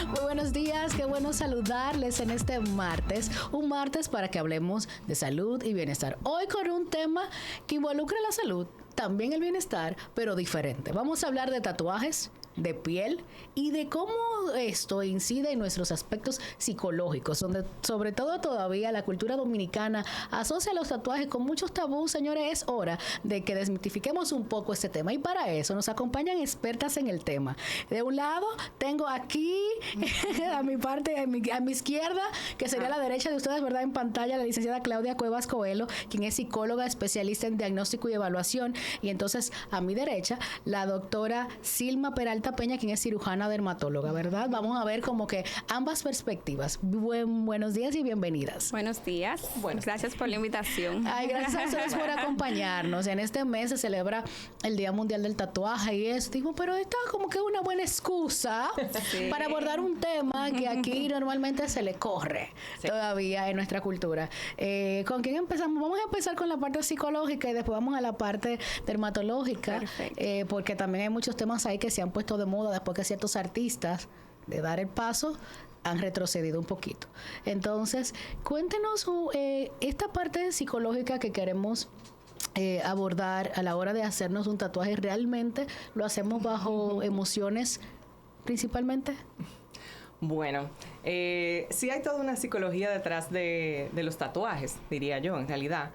Muy buenos días, qué bueno saludarles en este martes. Un martes para que hablemos de salud y bienestar. Hoy con un tema que involucra la salud, también el bienestar, pero diferente. Vamos a hablar de tatuajes, de piel y de cómo esto incide en nuestros aspectos psicológicos, donde sobre todo todavía la cultura dominicana asocia los tatuajes con muchos tabús. Señores, es hora de que desmitifiquemos un poco este tema y para eso nos acompañan expertas en el tema. De un lado tengo aquí a mi parte, a mi izquierda, que sería la derecha de ustedes, ¿verdad? En pantalla, la licenciada Claudia Cuevas Coelho, quien es psicóloga especialista en diagnóstico y evaluación, y entonces a mi derecha la doctora Silma Peralta Peña, quien es cirujana dermatóloga, ¿verdad? Vamos a ver como que ambas perspectivas. Buenos días y bienvenidas. Buenos días. Gracias por la invitación. Ay, gracias a ustedes por acompañarnos. En este mes se celebra el Día Mundial del Tatuaje y es, digo, pero esta como que es una buena excusa para abordar un tema que aquí normalmente se le corre todavía en nuestra cultura. ¿Con quién empezamos? Vamos a empezar con la parte psicológica y después vamos a la parte dermatológica, porque también hay muchos temas ahí que se han puesto de moda después que ciertos artistas de dar el paso han retrocedido un poquito. Entonces, cuéntenos esta parte psicológica que queremos abordar a la hora de hacernos un tatuaje. ¿Realmente lo hacemos bajo emociones principalmente? Bueno, sí hay toda una psicología detrás de los tatuajes, diría yo, en realidad,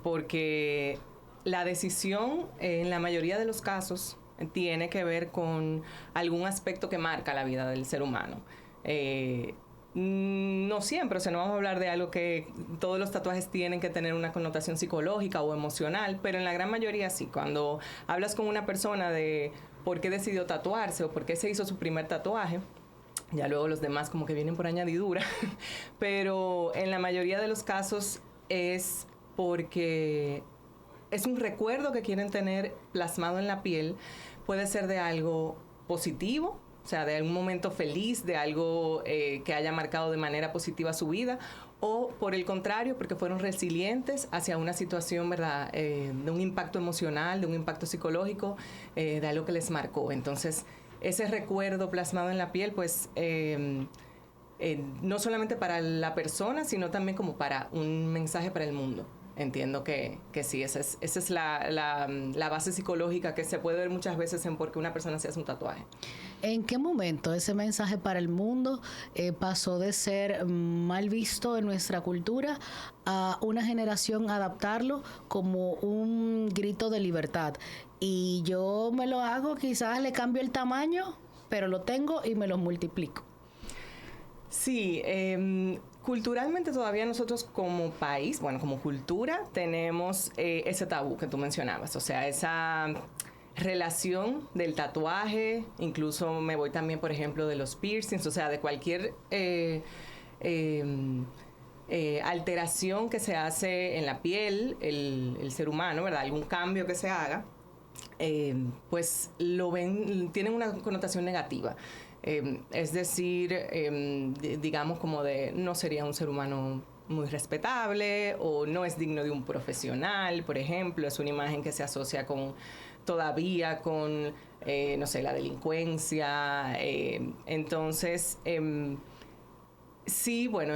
porque la decisión en la mayoría de los casos tiene que ver con algún aspecto que marca la vida del ser humano. No siempre, o sea, no vamos a hablar de algo que todos los tatuajes tienen que tener una connotación psicológica o emocional, pero en la gran mayoría sí. Cuando hablas con una persona de por qué decidió tatuarse o por qué se hizo su primer tatuaje, ya luego los demás como que vienen por añadidura, pero en la mayoría de los casos es porque es un recuerdo que quieren tener plasmado en la piel. Puede ser de algo positivo, o sea, de algún momento feliz, de algo que haya marcado de manera positiva su vida, o por el contrario, porque fueron resilientes hacia una situación, ¿verdad?, de un impacto emocional, de un impacto psicológico, de algo que les marcó. Entonces, ese recuerdo plasmado en la piel, pues, no solamente para la persona, sino también como para un mensaje para el mundo. Entiendo que sí, esa es la base psicológica que se puede ver muchas veces en por qué una persona se hace un tatuaje. ¿En qué momento ese mensaje para el mundo pasó de ser mal visto en nuestra cultura a una generación adaptarlo como un grito de libertad? Y yo me lo hago, quizás le cambio el tamaño, pero lo tengo y me lo multiplico. Sí, culturalmente todavía nosotros como país, bueno, como cultura, tenemos ese tabú que tú mencionabas, o sea, esa relación del tatuaje, incluso me voy también, por ejemplo, de los piercings, o sea, de cualquier alteración que se hace en la piel, el ser humano, ¿verdad? Algún cambio que se haga, pues lo ven, tienen una connotación negativa. Es decir, digamos como de no sería un ser humano muy respetable o no es digno de un profesional, por ejemplo. Es una imagen que se asocia todavía con, no sé, la delincuencia. Entonces, sí, bueno,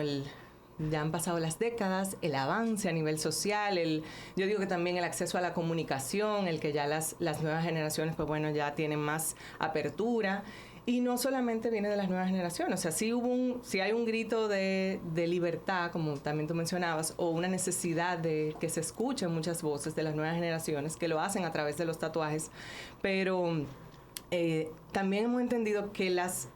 ya han pasado las décadas, el avance a nivel social, yo digo que también el acceso a la comunicación, el que ya las nuevas generaciones, pues bueno, ya tienen más apertura. Y no solamente viene de las nuevas generaciones, o sea, sí hay un grito de libertad, como también tú mencionabas, o una necesidad de que se escuchen muchas voces de las nuevas generaciones que lo hacen a través de los tatuajes, pero también hemos entendido que las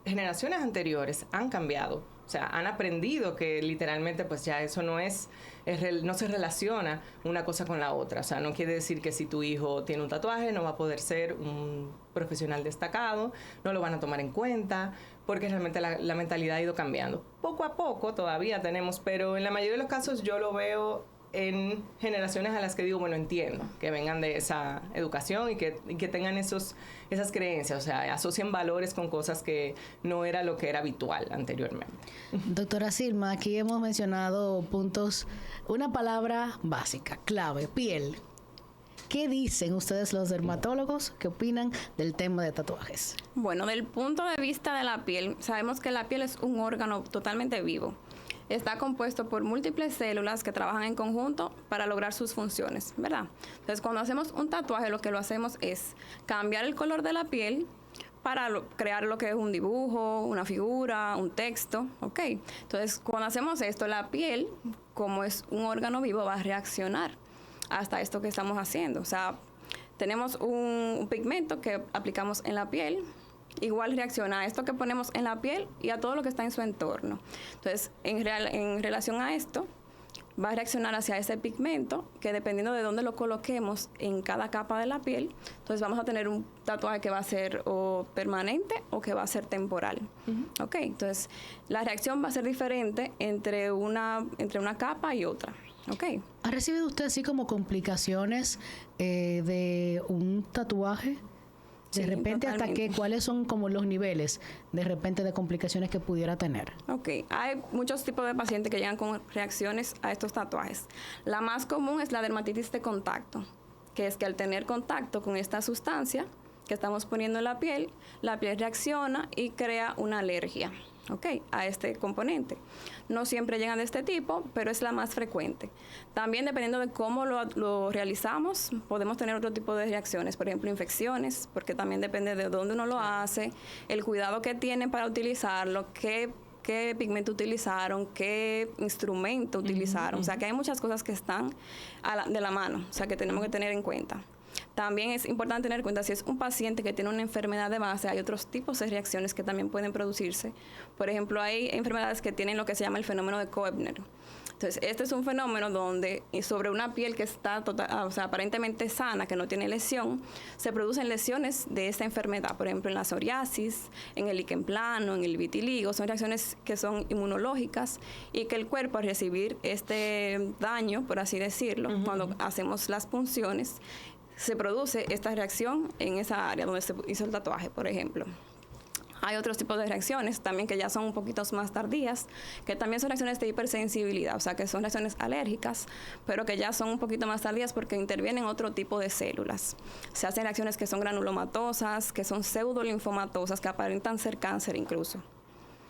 generaciones anteriores han cambiado. O sea, han aprendido que literalmente pues ya eso no se relaciona una cosa con la otra. O sea, no quiere decir que si tu hijo tiene un tatuaje no va a poder ser un profesional destacado, no lo van a tomar en cuenta, porque realmente la mentalidad ha ido cambiando. Poco a poco todavía tenemos, pero en la mayoría de los casos yo lo veo en generaciones a las que digo, bueno, entiendo que vengan de esa educación y que tengan esas creencias, o sea, asocien valores con cosas que no era lo que era habitual anteriormente. Doctora Silma, aquí hemos mencionado puntos, una palabra básica, clave, piel. ¿Qué dicen ustedes los dermatólogos? ¿Qué opinan del tema de tatuajes? Bueno, del punto de vista de la piel, sabemos que la piel es un órgano totalmente vivo. Está compuesto por múltiples células que trabajan en conjunto para lograr sus funciones, ¿verdad? Entonces, cuando hacemos un tatuaje, lo que lo hacemos es cambiar el color de la piel para crear lo que es un dibujo, una figura, un texto, ¿ok? Entonces, cuando hacemos esto, la piel, como es un órgano vivo, va a reaccionar hasta esto que estamos haciendo. O sea, tenemos un pigmento que aplicamos en la piel, igual reacciona a esto que ponemos en la piel y a todo lo que está en su entorno. Entonces, en relación a esto, va a reaccionar hacia ese pigmento que dependiendo de dónde lo coloquemos en cada capa de la piel, entonces vamos a tener un tatuaje que va a ser o permanente o que va a ser temporal. ¿Ok? Entonces, la reacción va a ser diferente entre una capa y otra. ¿Ok? ¿Ha recibido usted así como complicaciones de un tatuaje? De repente, totalmente. ¿cuáles son como los niveles de repente de complicaciones que pudiera tener? Ok, hay muchos tipos de pacientes que llegan con reacciones a estos tatuajes. La más común es la dermatitis de contacto, que es que al tener contacto con esta sustancia que estamos poniendo en la piel reacciona y crea una alergia, ¿ok?, a este componente. No siempre llegan de este tipo, pero es la más frecuente. También, dependiendo de cómo lo realizamos, podemos tener otro tipo de reacciones, por ejemplo, infecciones, porque también depende de dónde uno lo hace, el cuidado que tienen para utilizarlo, qué pigmento utilizaron, qué instrumento utilizaron. O sea, que hay muchas cosas que están de la mano, o sea, que tenemos que tener en cuenta. También es importante tener en cuenta si es un paciente que tiene una enfermedad de base, hay otros tipos de reacciones que también pueden producirse. Por ejemplo, hay enfermedades que tienen lo que se llama el fenómeno de Koebner. Entonces, este es un fenómeno donde sobre una piel que está aparentemente sana, que no tiene lesión, se producen lesiones de esta enfermedad. Por ejemplo, en la psoriasis, en el líquen plano, en el vitiligo. Son reacciones que son inmunológicas y que el cuerpo, al recibir este daño, por así decirlo, cuando hacemos las punciones, se produce esta reacción en esa área donde se hizo el tatuaje, por ejemplo. Hay otros tipos de reacciones también que ya son un poquito más tardías, que también son reacciones de hipersensibilidad, o sea, que son reacciones alérgicas, pero que ya son un poquito más tardías porque intervienen otro tipo de células. Se hacen reacciones que son granulomatosas, que son pseudolinfomatosas, que aparentan ser cáncer incluso.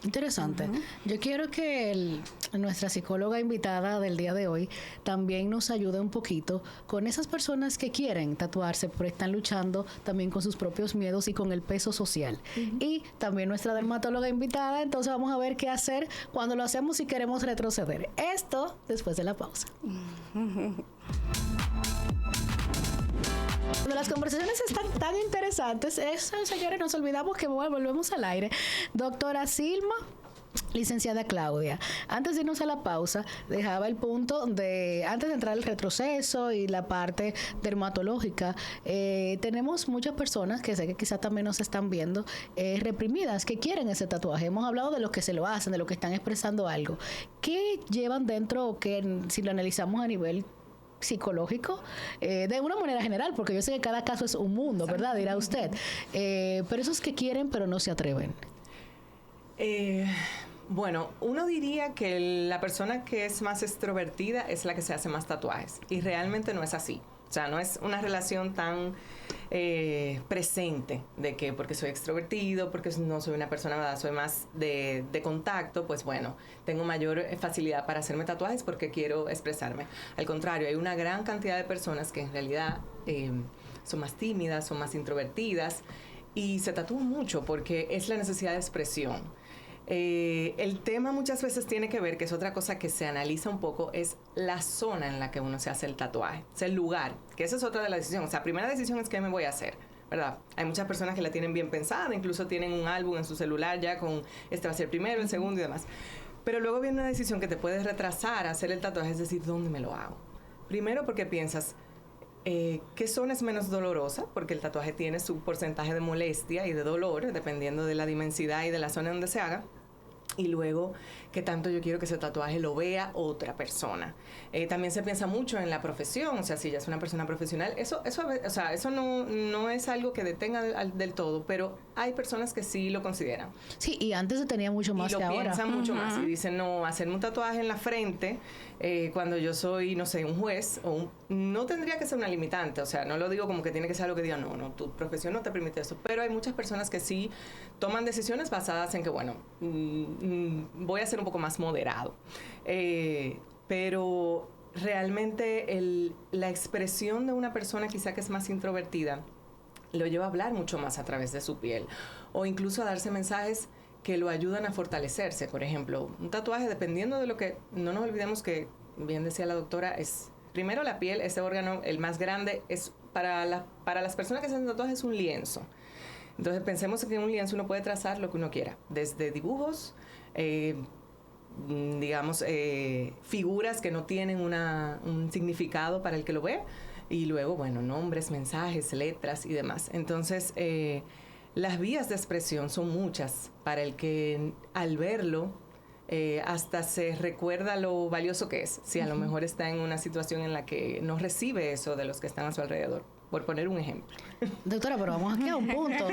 Interesante. Yo quiero que nuestra psicóloga invitada del día de hoy también nos ayude un poquito con esas personas que quieren tatuarse, pero están luchando también con sus propios miedos y con el peso social. Y también nuestra dermatóloga invitada, entonces vamos a ver qué hacer cuando lo hacemos y queremos retroceder. Esto después de la pausa. Cuando las conversaciones están tan interesantes, señores, nos olvidamos que volvemos al aire. Doctora Silma, licenciada Claudia, antes de irnos a la pausa, dejaba el punto de, antes de entrar al retroceso y la parte dermatológica, tenemos muchas personas que sé que quizás también nos están viendo, reprimidas, que quieren ese tatuaje. Hemos hablado de los que se lo hacen, de los que están expresando algo. ¿Qué llevan dentro que, si lo analizamos a nivel psicológico, de una manera general, porque yo sé que cada caso es un mundo, ¿verdad? Dirá usted. Pero esos que quieren pero no se atreven. Bueno, uno diría que la persona que es más extrovertida es la que se hace más tatuajes. Y realmente no es así. O sea, no es una relación tan presente de que porque soy extrovertido, porque no soy una persona, ¿verdad?, soy más de contacto, pues bueno, tengo mayor facilidad para hacerme tatuajes porque quiero expresarme. Al contrario, hay una gran cantidad de personas que en realidad son más tímidas, son más introvertidas y se tatúan mucho porque es la necesidad de expresión. El tema muchas veces tiene que ver, que es otra cosa que se analiza un poco, es la zona en la que uno se hace el tatuaje, es el lugar, que esa es otra de las decisiones. O sea, primera decisión es qué me voy a hacer, ¿verdad? Hay muchas personas que la tienen bien pensada, incluso tienen un álbum en su celular ya con este va a ser el primero, el segundo y demás. Pero luego viene una decisión que te puede retrasar a hacer el tatuaje, es decir, ¿dónde me lo hago? Primero porque piensas, ¿qué zona es menos dolorosa? Porque el tatuaje tiene su porcentaje de molestia y de dolor, dependiendo de la dimensidad y de la zona donde se haga. y luego qué tanto yo quiero que ese tatuaje lo vea otra persona. También se piensa mucho en la profesión, o sea, si ya es una persona profesional, eso no es algo que detenga del todo, pero hay personas que sí lo consideran. Sí, y antes se tenía mucho más que ahora. Y lo piensan mucho más y dicen, no, hacerme un tatuaje en la frente cuando yo soy, no sé, un juez, no tendría que ser una limitante, o sea, no lo digo como que tiene que ser algo que diga, no, tu profesión no te permite eso, pero hay muchas personas que sí toman decisiones basadas en que, bueno, voy a ser un poco más moderado. Pero realmente la expresión de una persona quizá que es más introvertida lo lleva a hablar mucho más a través de su piel o incluso a darse mensajes que lo ayudan a fortalecerse. Por ejemplo, un tatuaje, dependiendo de lo que... No nos olvidemos que, bien decía la doctora, es primero la piel, ese órgano, el más grande, es para las personas que hacen tatuajes es un lienzo. Entonces pensemos que en un lienzo uno puede trazar lo que uno quiera, desde dibujos, digamos, figuras que no tienen un significado para el que lo ve, y luego, bueno, nombres, mensajes, letras y demás. Entonces, las vías de expresión son muchas para el que al verlo hasta se recuerda lo valioso que es, si a lo mejor está en una situación en la que no recibe eso de los que están a su alrededor. Por poner un ejemplo. Doctora, pero vamos aquí a un punto.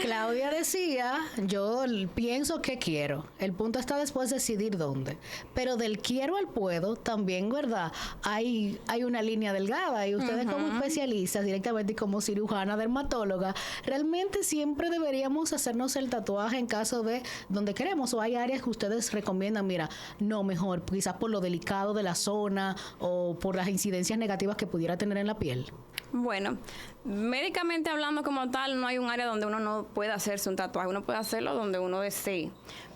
Claudia decía, yo pienso que quiero. El punto está después de decidir dónde. Pero del quiero al puedo, también, ¿verdad? Hay una línea delgada y ustedes como especialistas, directamente y como cirujana, dermatóloga, realmente siempre deberíamos hacernos el tatuaje en caso de donde queremos, o hay áreas que ustedes recomiendan, mira, no, mejor, quizás por lo delicado de la zona o por las incidencias negativas que pudiera tener en la piel. Bueno, médicamente hablando como tal, no hay un área donde uno no pueda hacerse un tatuaje. Uno puede hacerlo donde uno desee.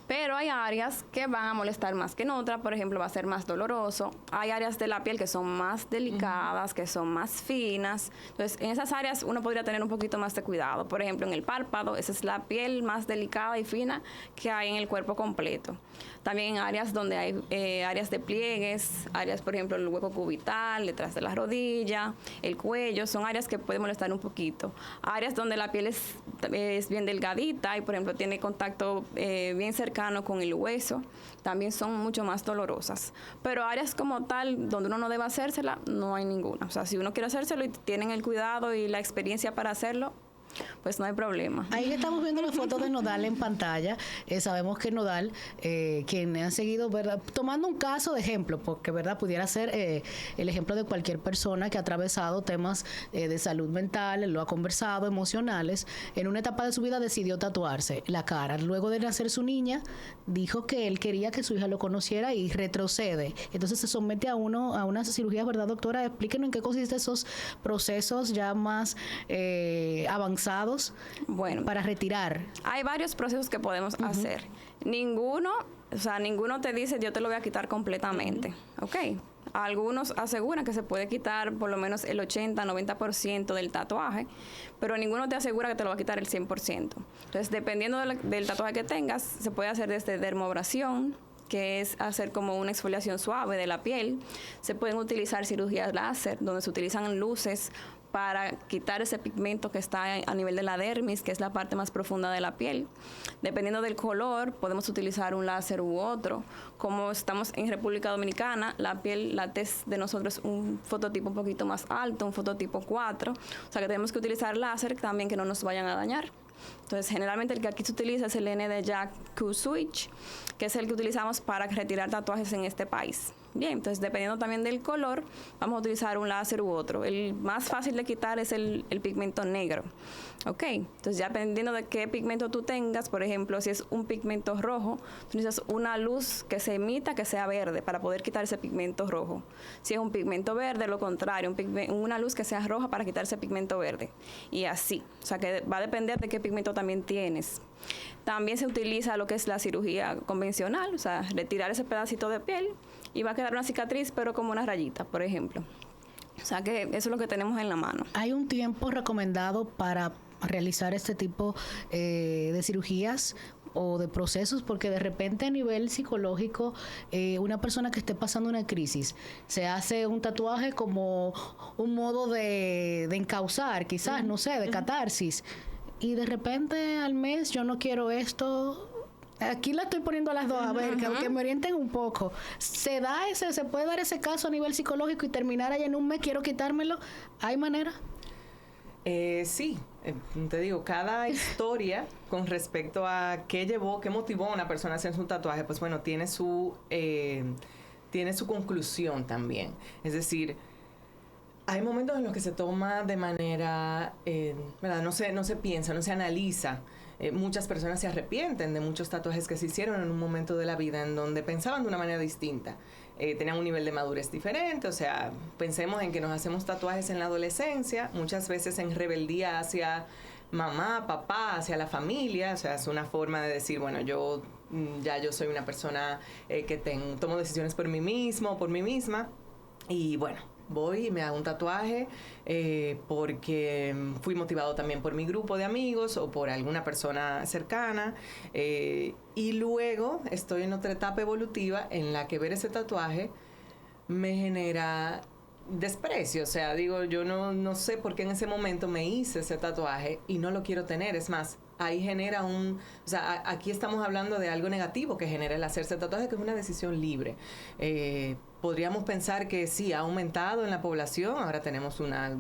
Pero hay áreas que van a molestar más que en otras, por ejemplo, va a ser más doloroso. Hay áreas de la piel que son más delicadas, que son más finas. Entonces, en esas áreas uno podría tener un poquito más de cuidado. Por ejemplo, en el párpado, esa es la piel más delicada y fina que hay en el cuerpo completo. También en áreas donde hay áreas de pliegues, áreas, por ejemplo, el hueco cubital, detrás de la rodilla, el cuello, son áreas que pueden molestar un poquito. Áreas donde la piel es bien delgadita y, por ejemplo, tiene contacto bien cercano con el hueso, también son mucho más dolorosas. Pero áreas como tal, donde uno no debe hacérsela, no hay ninguna. O sea, si uno quiere hacérselo y tienen el cuidado y la experiencia para hacerlo, pues no hay problema. Ahí estamos viendo la foto de Nodal en pantalla. Sabemos que Nodal, quien ha seguido, ¿verdad? Tomando un caso de ejemplo, porque verdad pudiera ser el ejemplo de cualquier persona que ha atravesado temas de salud mental, lo ha conversado, emocionales. En una etapa de su vida decidió tatuarse la cara. Luego de nacer su niña, dijo que él quería que su hija lo conociera y retrocede. Entonces se somete a una cirugía, ¿verdad, doctora? Explíquenos en qué consisten esos procesos ya más avanzados. Bueno, para retirar. Hay varios procesos que podemos hacer. Ninguno te dice yo te lo voy a quitar completamente. ¿Ok? Algunos aseguran que se puede quitar por lo menos el 80-90% del tatuaje, pero ninguno te asegura que te lo va a quitar el 100%. Entonces, dependiendo del tatuaje que tengas, se puede hacer desde dermoabrasión, que es hacer como una exfoliación suave de la piel. Se pueden utilizar cirugías láser, donde se utilizan luces para quitar ese pigmento que está a nivel de la dermis, que es la parte más profunda de la piel. Dependiendo del color, podemos utilizar un láser u otro. Como estamos en República Dominicana, la tez de nosotros es un fototipo un poquito más alto, un fototipo 4. O sea que tenemos que utilizar láser también que no nos vayan a dañar. Entonces, generalmente el que aquí se utiliza es el N de Jack Q-Switch, que es el que utilizamos para retirar tatuajes en este país. Bien, entonces dependiendo también del color, vamos a utilizar un láser u otro. El más fácil de quitar es el pigmento negro. Ok, entonces ya dependiendo de qué pigmento tú tengas, por ejemplo, si es un pigmento rojo, tú necesitas una luz que se emita que sea verde para poder quitar ese pigmento rojo. Si es un pigmento verde, lo contrario, una luz que sea roja para quitar ese pigmento verde. Y así, o sea que va a depender de qué pigmento también tienes. También se utiliza lo que es la cirugía convencional, o sea, retirar ese pedacito de piel y va a quedar una cicatriz, pero como una rayita, por ejemplo. O sea que eso es lo que tenemos en la mano. ¿Hay un tiempo recomendado para realizar este tipo de cirugías o de procesos? Porque de repente a nivel psicológico, una persona que esté pasando una crisis se hace un tatuaje como un modo de encauzar, quizás, no sé, de catarsis. Y de repente al mes yo no quiero esto Aquí la estoy poniendo a las dos, a ver, que me orienten un poco. ¿Se puede dar ese caso a nivel psicológico y terminar ahí en un mes, quiero quitármelo? ¿Hay manera? Sí, te digo, cada historia con respecto a qué motivó a una persona a hacer su tatuaje, pues bueno, tiene su conclusión también. Es decir, hay momentos en los que se toma de manera, ¿verdad? No se piensa, no se analiza. Muchas personas se arrepienten de muchos tatuajes que se hicieron en un momento de la vida en donde pensaban de una manera distinta. Tenían un nivel de madurez diferente, o sea, pensemos en que nos hacemos tatuajes en la adolescencia, muchas veces en rebeldía hacia mamá, papá, hacia la familia, o sea, es una forma de decir, bueno, yo soy una persona que tomo decisiones por mí mismo, por mí misma, y bueno, voy y me hago un tatuaje porque fui motivado también por mi grupo de amigos o por alguna persona cercana, y luego estoy en otra etapa evolutiva en la que ver ese tatuaje me genera desprecio. O sea, digo, yo no sé por qué en ese momento me hice ese tatuaje y no lo quiero tener. Es más, ahí genera o sea, aquí estamos hablando de algo negativo que genera el hacerse tatuaje, que es una decisión libre. Podríamos pensar que sí, ha aumentado en la población. Ahora tenemos una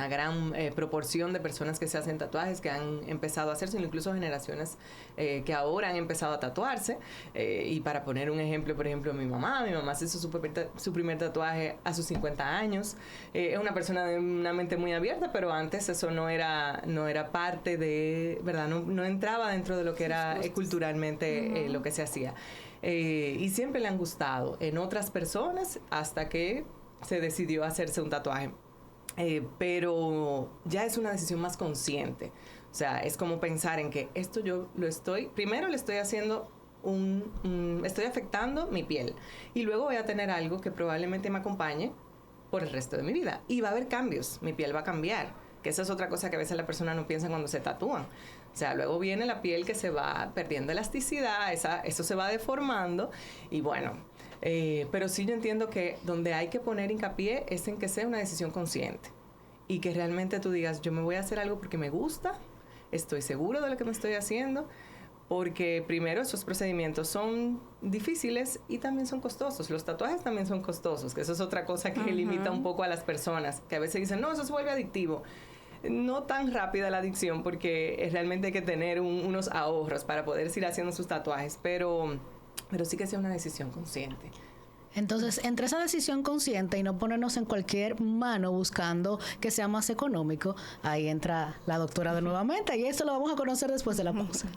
gran proporción de personas que se hacen tatuajes, que han empezado a hacerse, incluso generaciones que ahora han empezado a tatuarse. Y para poner un ejemplo, por ejemplo, mi mamá se hizo su primer tatuaje a sus 50 años. Es una persona de una mente muy abierta, pero antes eso no era parte de, ¿verdad? No entraba dentro de lo que era culturalmente lo que se hacía. Y siempre le han gustado en otras personas hasta que se decidió hacerse un tatuaje. Pero ya es una decisión más consciente. O sea, es como pensar en que esto yo primero le estoy haciendo estoy afectando mi piel y luego voy a tener algo que probablemente me acompañe por el resto de mi vida. Y va a haber cambios, mi piel va a cambiar, que esa es otra cosa que a veces la persona no piensa cuando se tatúan. O sea, luego viene la piel que se va perdiendo elasticidad, eso se va deformando y bueno... pero sí yo entiendo que donde hay que poner hincapié es en que sea una decisión consciente y que realmente tú digas, yo me voy a hacer algo porque me gusta, estoy seguro de lo que me estoy haciendo, porque primero esos procedimientos son difíciles y también son costosos. Los tatuajes también son costosos, que eso es otra cosa que limita un poco a las personas, que a veces dicen, no, eso se vuelve adictivo. No tan rápida la adicción porque realmente hay que tener unos ahorros para poder ir haciendo sus tatuajes, pero sí que sea una decisión consciente. Entonces, entre esa decisión consciente y no ponernos en cualquier mano buscando que sea más económico, ahí entra la doctora de nuevamente y eso lo vamos a conocer después de la pausa.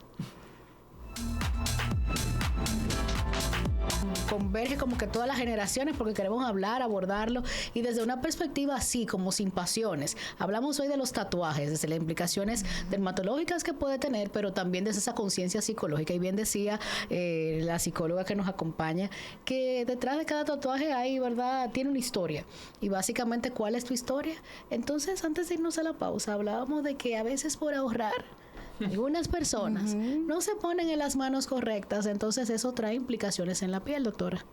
Converge como que todas las generaciones porque queremos hablar, abordarlo y desde una perspectiva así, como sin pasiones. Hablamos hoy de los tatuajes, desde las implicaciones dermatológicas que puede tener, pero también desde esa conciencia psicológica. Y bien decía la psicóloga que nos acompaña que detrás de cada tatuaje hay, ¿verdad? Tiene una historia. Y básicamente, ¿cuál es tu historia? Entonces, antes de irnos a la pausa, hablábamos de que a veces por ahorrar, algunas personas no se ponen en las manos correctas, entonces eso trae implicaciones en la piel, doctora.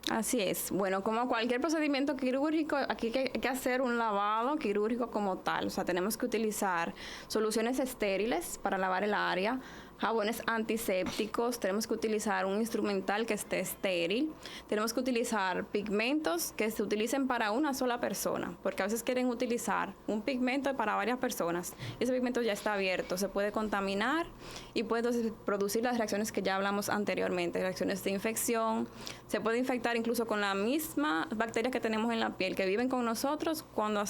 Así es. Bueno, como cualquier procedimiento quirúrgico, aquí hay que hacer un lavado quirúrgico como tal. O sea, tenemos que utilizar soluciones estériles para lavar el área, jabones antisépticos, tenemos que utilizar un instrumental que esté estéril, tenemos que utilizar pigmentos que se utilicen para una sola persona, porque a veces quieren utilizar un pigmento para varias personas. Ese pigmento ya está abierto, se puede contaminar y puede entonces producir las reacciones que ya hablamos anteriormente, reacciones de infección, se puede infectar incluso con la misma bacteria que tenemos en la piel, que viven con nosotros cuando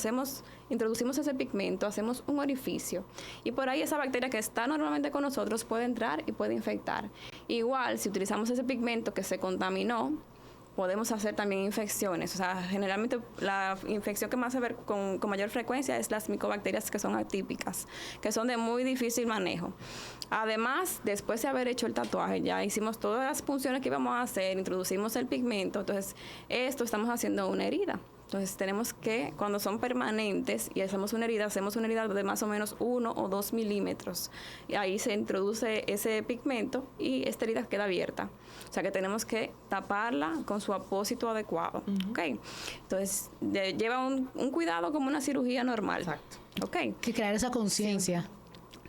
introducimos ese pigmento, hacemos un orificio y por ahí esa bacteria que está normalmente con nosotros puede entrar y puede infectar. Igual, si utilizamos ese pigmento que se contaminó, podemos hacer también infecciones. O sea, generalmente la infección que más se ve con mayor frecuencia es las micobacterias que son atípicas, que son de muy difícil manejo. Además, después de haber hecho el tatuaje, ya hicimos todas las funciones que íbamos a hacer, introducimos el pigmento, entonces estamos haciendo una herida. Entonces tenemos que, cuando son permanentes y hacemos una herida de más o menos 1 o 2 milímetros. Y ahí se introduce ese pigmento y esta herida queda abierta. O sea que tenemos que taparla con su apósito adecuado. ¿Okay? Entonces lleva un cuidado como una cirugía normal. Exacto. ¿Okay? Que crear esa conciencia.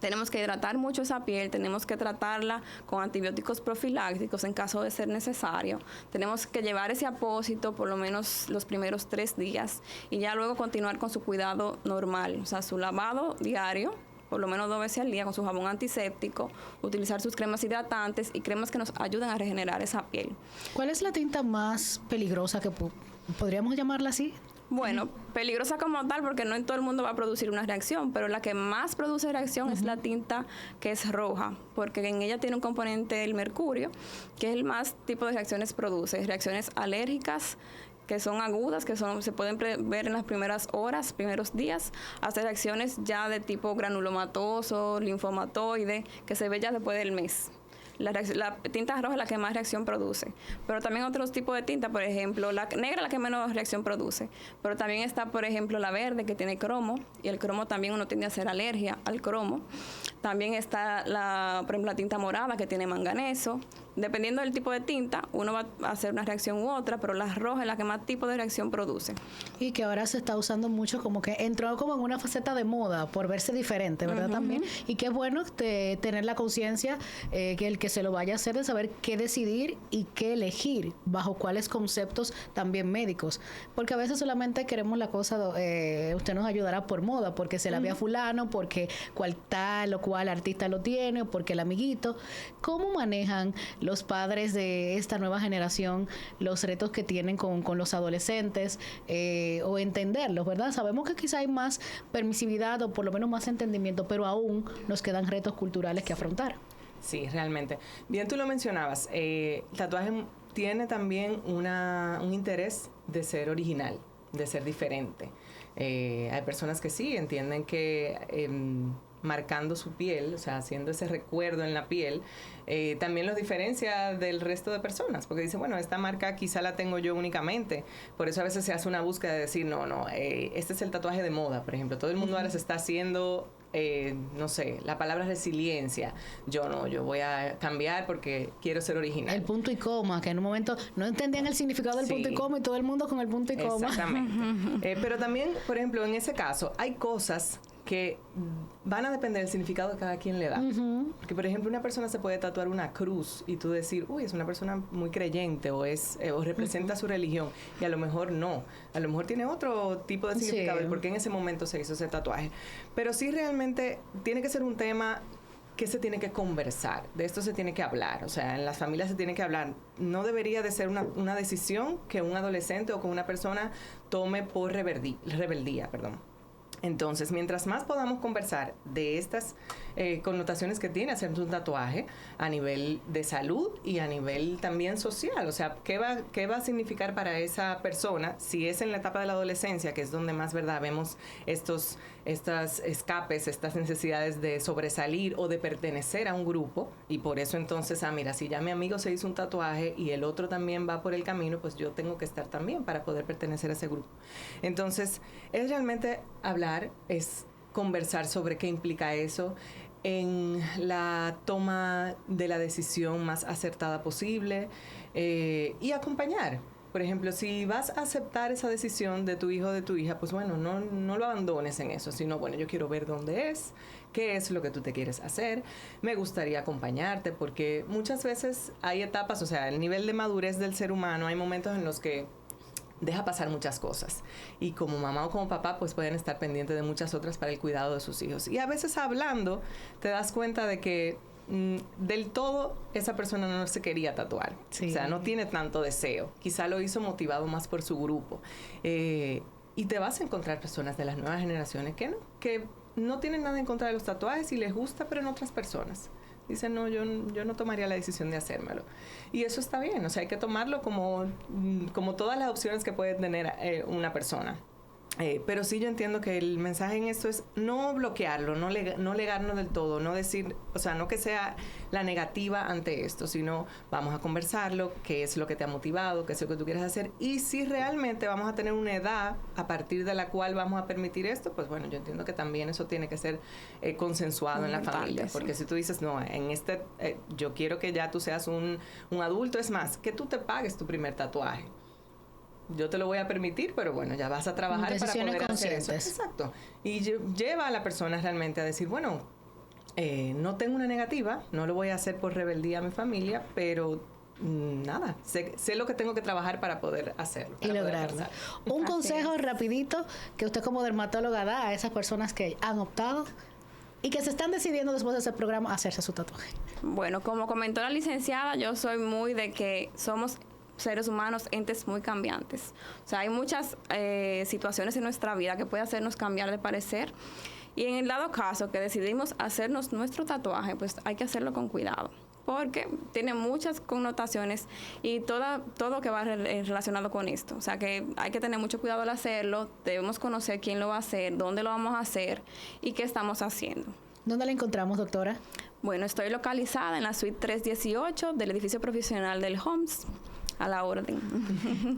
Sí. Tenemos que hidratar mucho esa piel, tenemos que tratarla con antibióticos profilácticos en caso de ser necesario. Tenemos que llevar ese apósito por lo menos los primeros 3 días y ya luego continuar con su cuidado normal, o sea, su lavado diario, por lo menos 2 veces al día con su jabón antiséptico, utilizar sus cremas hidratantes y cremas que nos ayuden a regenerar esa piel. ¿Cuál es la tinta más peligrosa que podríamos llamarla así? Bueno, peligrosa como tal porque no en todo el mundo va a producir una reacción, pero la que más produce reacción es la tinta que es roja, porque en ella tiene un componente, el mercurio, que es el más tipo de reacciones produce, reacciones alérgicas, que son agudas, se pueden ver en las primeras horas, primeros días, hasta reacciones ya de tipo granulomatoso, linfomatoide, que se ve ya después del mes. La tinta roja es la que más reacción produce, pero también otros tipos de tinta, por ejemplo, la negra es la que menos reacción produce, pero también está, por ejemplo, la verde que tiene cromo, y el cromo también uno tiende a hacer alergia al cromo. También está, por ejemplo, la tinta morada que tiene manganeso. Dependiendo del tipo de tinta, uno va a hacer una reacción u otra, pero la roja es la que más tipo de reacción produce. Y que ahora se está usando mucho, como que entró como en una faceta de moda por verse diferente, ¿verdad? También. Y qué bueno tener la conciencia que el que se lo vaya a hacer de saber qué decidir y qué elegir, bajo cuáles conceptos también médicos. Porque a veces solamente queremos la cosa, usted nos ayudará por moda, porque se la ve a fulano, porque cual tal o cual artista lo tiene, o porque el amiguito. ¿Cómo manejan los padres de esta nueva generación los retos que tienen con los adolescentes o entenderlos, ¿verdad? Sabemos que quizá hay más permisividad o por lo menos más entendimiento, pero aún nos quedan retos culturales que afrontar. Sí, realmente. Bien, tú lo mencionabas. El tatuaje tiene también un interés de ser original, de ser diferente. Hay personas que sí entienden que marcando su piel, o sea, haciendo ese recuerdo en la piel, también los diferencia del resto de personas, porque dicen, bueno, esta marca quizá la tengo yo únicamente, por eso a veces se hace una búsqueda de decir, no, este es el tatuaje de moda, por ejemplo, todo el mundo ahora se está haciendo, no sé, la palabra resiliencia, yo voy a cambiar porque quiero ser original. El punto y coma, que en un momento no entendían el significado del punto y coma y todo el mundo con el punto y coma. Exactamente. Pero también, por ejemplo, en ese caso, hay cosas que van a depender del significado que cada quien le da. Porque, por ejemplo, una persona se puede tatuar una cruz y tú decir, uy, es una persona muy creyente o representa su religión, y a lo mejor no. A lo mejor tiene otro tipo de significado y por qué en ese momento se hizo ese tatuaje. Pero sí realmente tiene que ser un tema que se tiene que conversar, de esto se tiene que hablar, o sea, en las familias se tiene que hablar. No debería de ser una decisión que un adolescente o que una persona tome por rebeldía. Entonces, mientras más podamos conversar de estas connotaciones que tiene hacer un tatuaje a nivel de salud y a nivel también social, o sea, ¿qué va a significar para esa persona si es en la etapa de la adolescencia, que es donde más, ¿verdad?, vemos estas escapes, estas necesidades de sobresalir o de pertenecer a un grupo, y por eso entonces, mira, si ya mi amigo se hizo un tatuaje y el otro también va por el camino, pues yo tengo que estar también para poder pertenecer a ese grupo. Entonces, es realmente hablar, es conversar sobre qué implica eso en la toma de la decisión más acertada posible, y acompañar. Por ejemplo, si vas a aceptar esa decisión de tu hijo o de tu hija, pues bueno, no lo abandones en eso, sino, bueno, yo quiero ver dónde es, qué es lo que tú te quieres hacer, me gustaría acompañarte, porque muchas veces hay etapas, o sea, el nivel de madurez del ser humano, hay momentos en los que deja pasar muchas cosas, y como mamá o como papá pues pueden estar pendientes de muchas otras para el cuidado de sus hijos, y a veces hablando te das cuenta de que del todo esa persona no se quería tatuar, o sea, no tiene tanto deseo, quizá lo hizo motivado más por su grupo, y te vas a encontrar personas de las nuevas generaciones que no tienen nada en contra de los tatuajes y les gusta, pero en otras personas dicen, no, yo no tomaría la decisión de hacérmelo. Y eso está bien, o sea, hay que tomarlo como todas las opciones que puede tener una persona. Pero sí yo entiendo que el mensaje en esto es no bloquearlo, no negarnos del todo, no decir, o sea, no que sea la negativa ante esto, sino vamos a conversarlo, qué es lo que te ha motivado, qué es lo que tú quieres hacer, y si realmente vamos a tener una edad a partir de la cual vamos a permitir esto, pues bueno, yo entiendo que también eso tiene que ser consensuado en la familia, porque si tú dices, no, yo quiero que ya tú seas un adulto, es más, que tú te pagues tu primer tatuaje. Yo te lo voy a permitir, pero bueno, ya vas a trabajar para poder hacer eso. Exacto. Y lleva a la persona realmente a decir, bueno, No tengo una negativa, no lo voy a hacer por rebeldía a mi familia, pero nada, sé lo que tengo que trabajar para poder hacerlo. Y lograrlo. Un consejo rapidito que usted como dermatóloga da a esas personas que han optado y que se están decidiendo después de ese programa hacerse su tatuaje. Bueno, como comentó la licenciada, yo soy muy de que somos seres humanos, entes muy cambiantes. O sea, hay muchas situaciones en nuestra vida que puede hacernos cambiar de parecer. Y en el dado caso que decidimos hacernos nuestro tatuaje, pues hay que hacerlo con cuidado, porque tiene muchas connotaciones y todo que va relacionado con esto. O sea que hay que tener mucho cuidado al hacerlo, debemos conocer quién lo va a hacer, dónde lo vamos a hacer y qué estamos haciendo. ¿Dónde la encontramos, doctora? Bueno, estoy localizada en la suite 318 del edificio profesional del Homs. A la orden.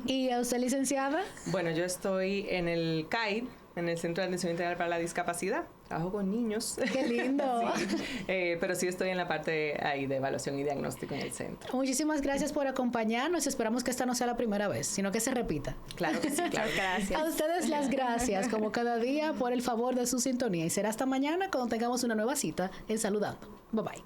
¿Y a usted, licenciada? Bueno, yo estoy en el CAID, en el Centro de Atención Integral para la Discapacidad. Trabajo con niños. ¡Qué lindo! Sí. Pero sí estoy en la parte ahí de evaluación y diagnóstico en el centro. Muchísimas gracias por acompañarnos. Esperamos que esta no sea la primera vez, sino que se repita. Claro que sí, claro. Gracias. A ustedes las gracias, como cada día, por el favor de su sintonía. Y será hasta mañana cuando tengamos una nueva cita en Saludando. Bye bye.